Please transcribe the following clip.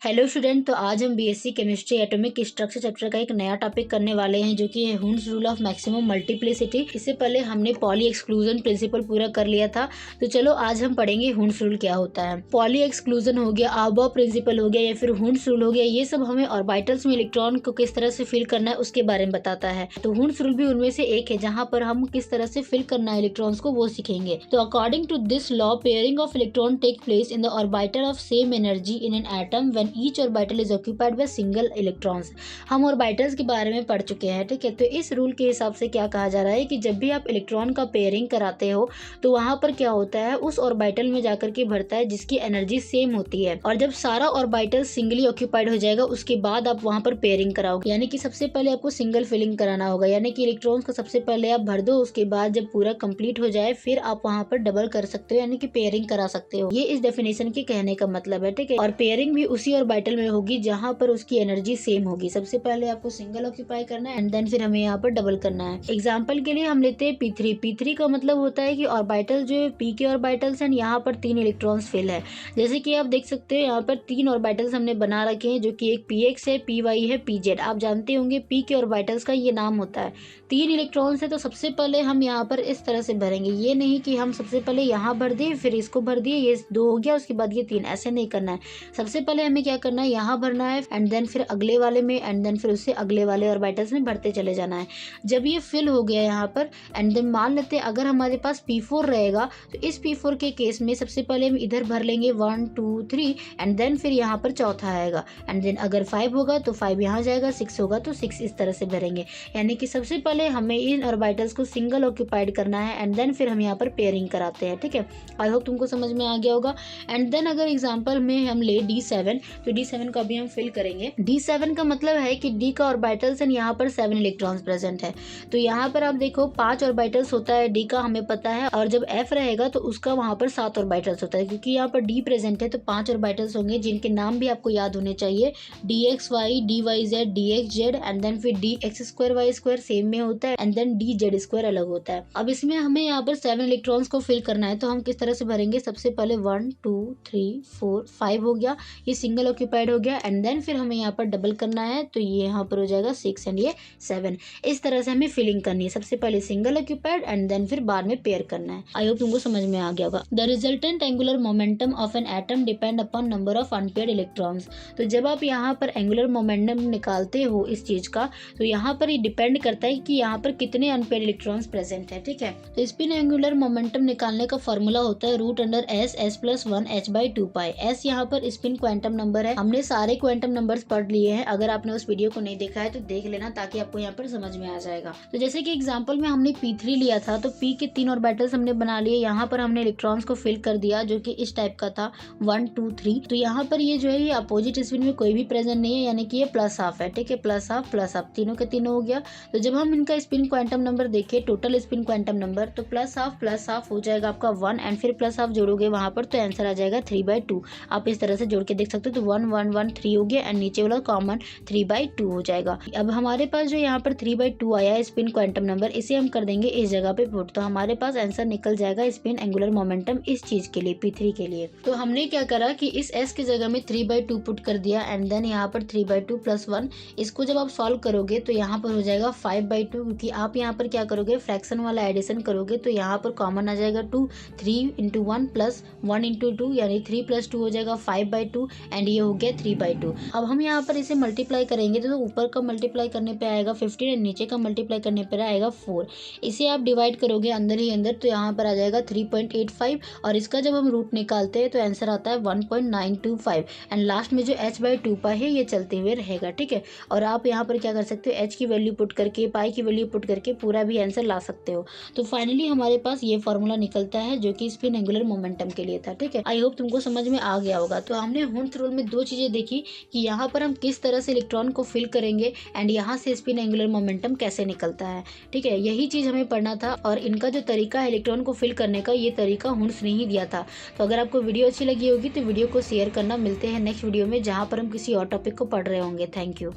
Hello student, तो आज हम BSc chemistry atomic structure chapter का एक नया टॉपिक करने वाले हैं जो कि है Hund's rule of maximum multiplicity. इससे पहले हमने पॉली एक्सक्लूजन प्रिंसिपल पूरा कर लिया था, तो चलो आज हम पढ़ेंगे हुन्स रूल क्या होता है। पॉली एक्सक्लूजन हो गया, आबा प्रिंसिपल हो गया या फिर हुन्स रूल हो गया, ये सब हमें ऑर्बिटल्स में इलेक्ट्रॉन को किस तरह से फिल करना है उसके बारे में बताता है। तो हुन्स रूल भी उनमें से एक है जहाँ पर हम किस तरह से फिल करना है इलेक्ट्रॉन्स को वो सीखेंगे। तो according to this law, pairing of electron take place in the orbital of same energy in an atom when each orbital is occupied by single electrons. हम ऑर्बिटल्स के बारे में पढ़ चुके हैं, ठीक है। तो इस रूल के हिसाब से क्या कहा जा रहा है कि जब भी आप इलेक्ट्रॉन का पेयरिंग कराते हो तो वहां पर क्या होता है, उस ऑर्बिटल में जाकर के भरता है जिसकी एनर्जी सेम होती है। और जब सारा ऑर्बिटल सिंगली ऑक्यूपाइड हो जाएगा उसके बाद आप वहां पर पेयरिंग कराओगे, यानी कि सबसे पहले आपको सिंगल फिलिंग कराना होगा, यानी कि इलेक्ट्रॉन्स को सबसे पहले आप भर दो, उसके बाद जब पूरा कंप्लीट हो जाए फिर आप वहां पर डबल कर सकते हो, यानी कि पेयरिंग करा सकते हो। ये इस डेफिनेशन के कहने का मतलब है, ठीक है। और पेयरिंग भी उसी ऑर्बिटल में होगी जहां पर उसकी एनर्जी सेम होगी। सबसे पहले आपको सिंगल ऑक्यूपाई करना है एंड देन फिर हमें यहाँ पर डबल करना है। एग्जांपल के लिए हम लेते हैं P3। P3 का मतलब होता है कि ऑर्बिटल जो है P के ऑर्बिटल्स एंड यहाँ पर 3 इलेक्ट्रॉन्स फिल है। जैसे कि आप देख सकते हो यहाँ पर 3 ऑर्बिटल्स हमने बना रखे हैं, जो कि एक Px है, Py है, Pz। आप जानते होंगे P के ऑर्बिटल्स का ये नाम होता है। 3 इलेक्ट्रॉन्स है तो सबसे पहले हम यहाँ पर इस तरह से भरेंगे। ये नहीं कि हम सबसे पहले यहाँ भर दिए फिर इसको भर दिए, ये 2 हो गया उसके बाद ये 3, ऐसे नहीं करना है। सबसे पहले हमें क्या करना है, यहाँ भरना है एंड देन फिर अगले वाले में एंड देन फिर उससे अगले वाले ऑर्बिटल्स में भरते चले जाना है। जब ये फिल हो गया यहाँ पर एंड देन मान लेते हैं अगर हमारे पास P4 रहेगा तो इस P4 के केस में सबसे पहले हम इधर भर लेंगे 1 2 3 एंड देन फिर यहाँ पर चौथा आएगा एंड देन अगर 5 होगा तो 5 यहाँ जाएगा, 6 होगा तो 6, इस तरह से भरेंगे। यानी कि सबसे पहले हमें इन ऑर्बिटल्स को सिंगल ऑक्यूपाइड करना है एंड देन फिर हम यहाँ पर पेयरिंग कराते हैं, ठीक है। आई होप तुमको समझ में आ गया होगा। एंड देन अगर एग्जाम्पल में हम ले D7, तो D7 का भी हम फिल करेंगे। D7 का मतलब है कि D का ऑर्बिटल्स एंड यहाँ पर 7 इलेक्ट्रॉन्स प्रेजेंट है। तो यहाँ पर आप देखो 5 ऑर्बिटल्स होता है D का, हमें पता है, और जब F रहेगा तो उसका वहाँ पर 7 ऑर्बिटल्स होता है। क्योंकि यहाँ पर D प्रेजेंट है तो 5 ऑर्बिटल्स होंगे जिनके नाम भी आपको याद होने चाहिए, DXY, DYZ, DXZ and then फिर DX2Y2 सेम में होता है एंड देन DZ2 अलग होता है। अब इसमें हमें यहाँ पर 7 इलेक्ट्रॉन्स को फिल करना है, तो हम किस तरह से भरेंगे, सबसे पहले 1 2 3 4 5 हो गया, ये सिंगल ऑक्यूपाइड हो गया एंड देन फिर हमें यहाँ पर डबल करना है तो ये यहाँ पर हो जाएगा 6 एंड ये 7। इस तरह से हमें फिलिंग करनी है, सबसे पहले सिंगल ऑक्यूपाइड एंड देन फिर बाद में पेयर करना है। आई होप तुमको समझ में आ गया होगा। The resultant angular momentum of an atom depend upon number of unpaired electrons. तो जब आप यहाँ पर एंगुलर मोमेंटम निकालते हो इस चीज का, तो यहाँ पर ये डिपेंड करता है कि यहाँ पर कितने अनपेयर्ड इलेक्ट्रॉन्स प्रेजेंट है, ठीक है। तो स्पिन एंगुलर मोमेंटम निकालने का फॉर्मूला होता है √S+1 h/2 पाई। S यहाँ पर स्पिन क्वांटम नंबर है। हमने सारे क्वांटम नंबर्स पढ़ लिए हैं, अगर आपने उस वीडियो को नहीं देखा है तो देख लेना ताकि आपको यहाँ पर समझ में आ जाएगा। तो जैसे कि एग्जांपल में हमने P3 लिया था, तो P के 3 ऑर्बिटल्स हमने बना लिए, यहाँ पर हमने इलेक्ट्रॉन्स को फिल कर दिया जो कि इस टाइप का था 1 2 3। तो यहाँ पर ये जो है ये अपोजिट स्पिन में कोई भी प्रेजेंट नहीं है, यानी कि ये +½ है, ठीक है। +½ तीनों के तीनों हो गया। तो जब हम इनका स्पिन क्वांटम नंबर देखें, टोटल स्पिन क्वांटम नंबर, तो +½ हो जाएगा आपका 1 एंड फिर +½ जोड़ोगे वहां पर तो आंसर आ जाएगा 3/2। आप इस तरह से जोड़ के देख सकते हो, तो 1 1 1 3 हो गया एंड नीचे वाला कॉमन 3/2 हो जाएगा। अब हमारे पास जो यहाँ पर 3/2 आया है स्पिन क्वांटम नंबर, इसे हम कर देंगे इस जगह पे पुट, तो हमारे पास आंसर निकल जाएगा स्पिन एंगुलर मोमेंटम इस चीज के लिए, P3 के लिए। तो हमने क्या करा कि इस S की जगह में 3/2 पुट कर दिया एंड देन यहाँ पर 3/2 + 1। इसको जब आप सॉल्व करोगे तो यहाँ पर हो जाएगा 5/2, क्योंकि आप यहाँ पर क्या करोगे, फ्रैक्शन वाला एडिशन करोगे तो यहाँ पर कॉमन आ जाएगा 2, 3 × 1 + 1 × 2 यानी 3 + 2 हो जाएगा 5/2 एंड ये हो गया 3/2। अब हम यहाँ पर इसे मल्टीप्लाई करेंगे तो ऊपर का मल्टीप्लाई करने पे आएगा 15 एंड नीचे का मल्टीप्लाई करने पर आएगा 4। इसे आप डिवाइड करोगे अंदर ही अंदर तो यहाँ पर आ जाएगा 3.85 और इसका जब हम रूट निकालते हैं तो आंसर आता है 1.925 एंड लास्ट में जो h/2 पाई है ये चलते हुए रहेगा, ठीक है। और आप यहाँ पर क्या कर सकते हो, h की वैल्यू पुट करके, पाई की वैल्यू पुट करके पूरा भी आंसर ला सकते हो। तो फाइनली हमारे पास ये फॉर्मूला निकलता है जो कि स्पिन एंगुलर मोमेंटम के लिए था, ठीक है। आई होप तुमको समझ में आ गया होगा। तो हमने हुन्स रूल में 2 चीजें देखी कि यहाँ पर हम किस तरह से इलेक्ट्रॉन को फिल करेंगे एंड यहाँ से स्पिन एंगुलर मोमेंटम कैसे निकलता है, ठीक है। यही चीज हमें पढ़ना था और इनका जो तरीका है इलेक्ट्रॉन को फिल करने का, ये तरीका हुन्स ने ही दिया था। तो अगर आपको वीडियो अच्छी लगी होगी तो वीडियो को शेयर करना। मिलते हैं नेक्स्ट वीडियो में जहाँ पर हम किसी और टॉपिक को पढ़ रहे होंगे। Thank you.